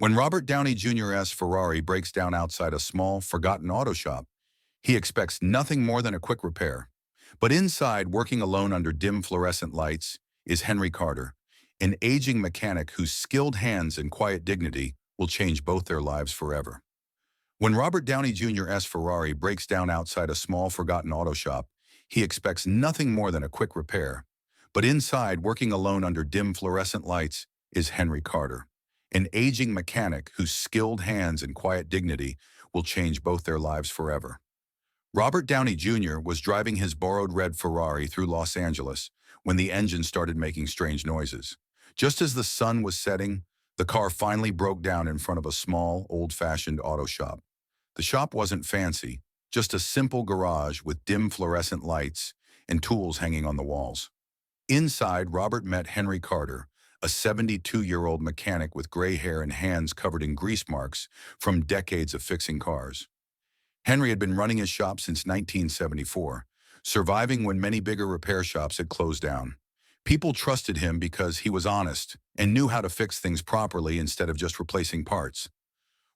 When Robert Downey Jr.'s Ferrari breaks down outside a small, forgotten auto shop, he expects nothing more than a quick repair. But inside, working alone under dim fluorescent lights, is Henry Carter, an aging mechanic whose skilled hands and quiet dignity will change both their lives forever. When Robert Downey Jr.'s Ferrari breaks down outside a small, forgotten auto shop, he expects nothing more than a quick repair. But inside, working alone under dim fluorescent lights, is Henry Carter, an aging mechanic whose skilled hands and quiet dignity will change both their lives forever. Robert Downey Jr. was driving his borrowed red Ferrari through Los Angeles when the engine started making strange noises. Just as the sun was setting, the car finally broke down in front of a small, old-fashioned auto shop. The shop wasn't fancy, just a simple garage with dim fluorescent lights and tools hanging on the walls. Inside, Robert met Henry Carter, a 72-year-old mechanic with gray hair and hands covered in grease marks from decades of fixing cars. Henry had been running his shop since 1974, surviving when many bigger repair shops had closed down. People trusted him because he was honest and knew how to fix things properly instead of just replacing parts.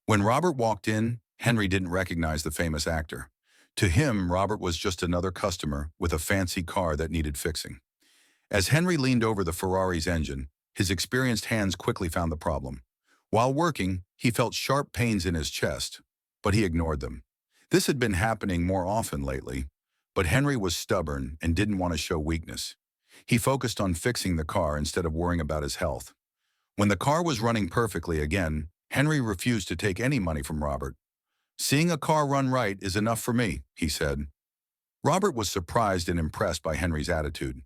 When Robert walked in, Henry didn't recognize the famous actor. To him, Robert was just another customer with a fancy car that needed fixing. As Henry leaned over the Ferrari's engine, his experienced hands quickly found the problem. While working, he felt sharp pains in his chest, but he ignored them. This had been happening more often lately, but Henry was stubborn and didn't want to show weakness. He focused on fixing the car instead of worrying about his health. When the car was running perfectly again, Henry refused to take any money from Robert. "Seeing a car run right is enough for me," he said. Robert was surprised and impressed by Henry's attitude.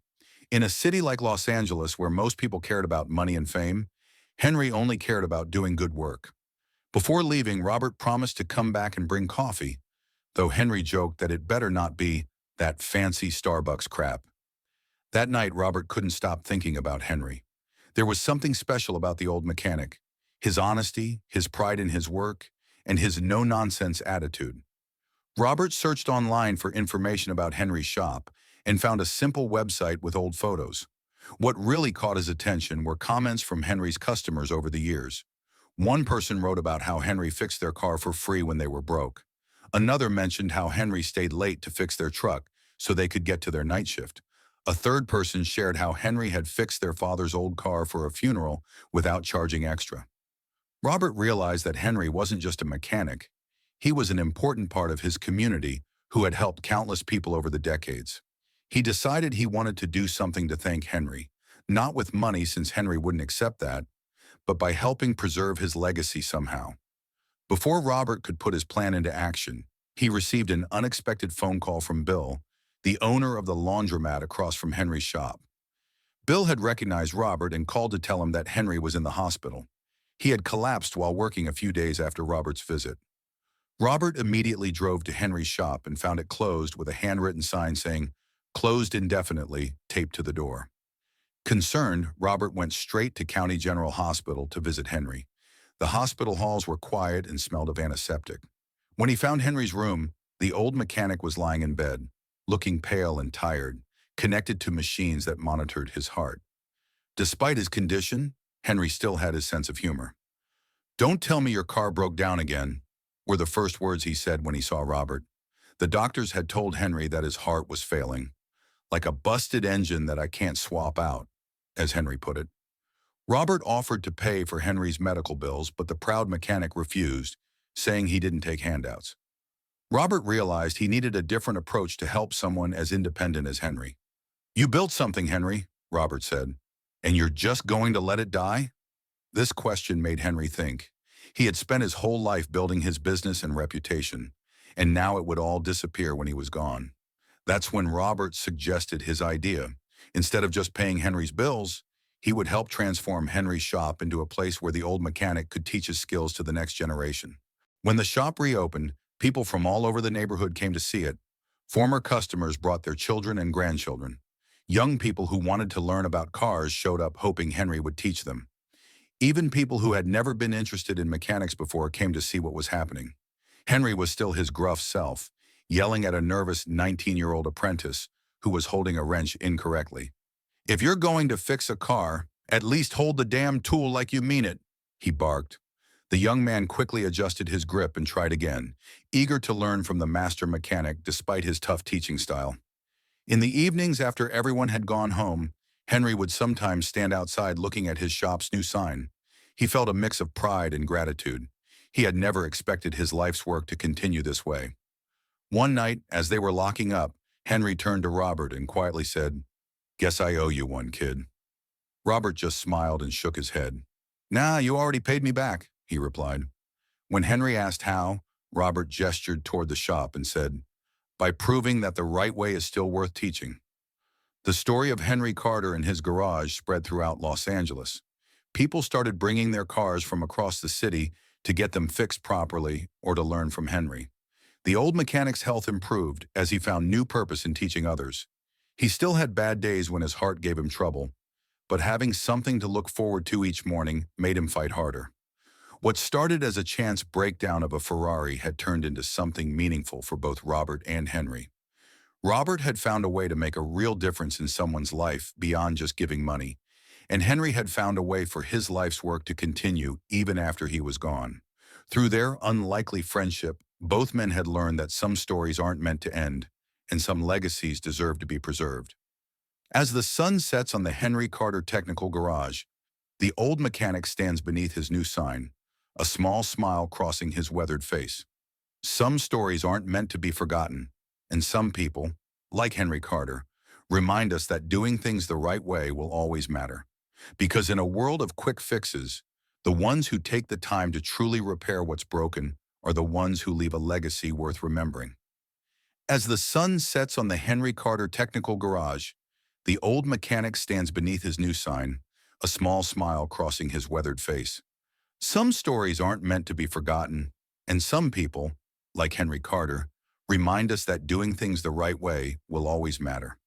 In a city like Los Angeles where most people cared about money and fame, Henry only cared about doing good work. Before leaving, Robert promised to come back and bring coffee, though Henry joked that it better not be that fancy Starbucks crap. That night, Robert couldn't stop thinking about Henry. There was something special about the old mechanic, his honesty, his pride in his work, and his no-nonsense attitude. Robert searched online for information about Henry's shop and found a simple website with old photos. What really caught his attention were comments from Henry's customers over the years. One person wrote about how Henry fixed their car for free when they were broke. Another mentioned how Henry stayed late to fix their truck so they could get to their night shift. A third person shared how Henry had fixed their father's old car for a funeral without charging extra. Robert realized that Henry wasn't just a mechanic. He was an important part of his community who had helped countless people over the decades. He decided he wanted to do something to thank Henry, not with money since Henry wouldn't accept that, but by helping preserve his legacy somehow. Before Robert could put his plan into action, he received an unexpected phone call from Bill, the owner of the laundromat across from Henry's shop. Bill had recognized Robert and called to tell him that Henry was in the hospital. He had collapsed while working a few days after Robert's visit. Robert immediately drove to Henry's shop and found it closed with a handwritten sign saying, "Closed indefinitely," taped to the door. Concerned, Robert went straight to County General Hospital to visit Henry. The hospital halls were quiet and smelled of antiseptic. When he found Henry's room, the old mechanic was lying in bed, looking pale and tired, connected to machines that monitored his heart. Despite his condition, Henry still had his sense of humor. "Don't tell me your car broke down again," were the first words he said when he saw Robert. The doctors had told Henry that his heart was failing, like a busted engine that I can't swap out, as Henry put it. Robert offered to pay for Henry's medical bills, but the proud mechanic refused, saying he didn't take handouts. Robert realized he needed a different approach to help someone as independent as Henry. "You built something, Henry," Robert said, "and you're just going to let it die?" This question made Henry think. He had spent his whole life building his business and reputation, and now it would all disappear when he was gone. That's when Robert suggested his idea. Instead of just paying Henry's bills, he would help transform Henry's shop into a place where the old mechanic could teach his skills to the next generation. When the shop reopened, people from all over the neighborhood came to see it. Former customers brought their children and grandchildren. Young people who wanted to learn about cars showed up hoping Henry would teach them. Even people who had never been interested in mechanics before came to see what was happening. Henry was still his gruff self, yelling at a nervous 19-year-old apprentice who was holding a wrench incorrectly. "If you're going to fix a car, at least hold the damn tool like you mean it," he barked. The young man quickly adjusted his grip and tried again, eager to learn from the master mechanic despite his tough teaching style. In the evenings after everyone had gone home, Henry would sometimes stand outside looking at his shop's new sign. He felt a mix of pride and gratitude. He had never expected his life's work to continue this way. One night, as they were locking up, Henry turned to Robert and quietly said, "Guess I owe you one, kid." Robert just smiled and shook his head. "Nah, you already paid me back," he replied. When Henry asked how, Robert gestured toward the shop and said, "By proving that the right way is still worth teaching." The story of Henry Carter and his garage spread throughout Los Angeles. People started bringing their cars from across the city to get them fixed properly or to learn from Henry. The old mechanic's health improved as he found new purpose in teaching others. He still had bad days when his heart gave him trouble, but having something to look forward to each morning made him fight harder. What started as a chance breakdown of a Ferrari had turned into something meaningful for both Robert and Henry. Robert had found a way to make a real difference in someone's life beyond just giving money, and Henry had found a way for his life's work to continue even after he was gone. Through their unlikely friendship, both men had learned that some stories aren't meant to end, and some legacies deserve to be preserved. As the sun sets on the Henry Carter Technical Garage, the old mechanic stands beneath his new sign, a small smile crossing his weathered face. Some stories aren't meant to be forgotten, and some people, like Henry Carter, remind us that doing things the right way will always matter. Because in a world of quick fixes, the ones who take the time to truly repair what's broken are the ones who leave a legacy worth remembering. As the sun sets on the Henry Carter Technical Garage, the old mechanic stands beneath his new sign, a small smile crossing his weathered face. Some stories aren't meant to be forgotten, and some people, like Henry Carter, remind us that doing things the right way will always matter.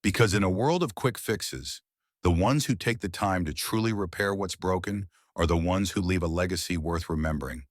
Because in a world of quick fixes, the ones who take the time to truly repair what's broken are the ones who leave a legacy worth remembering.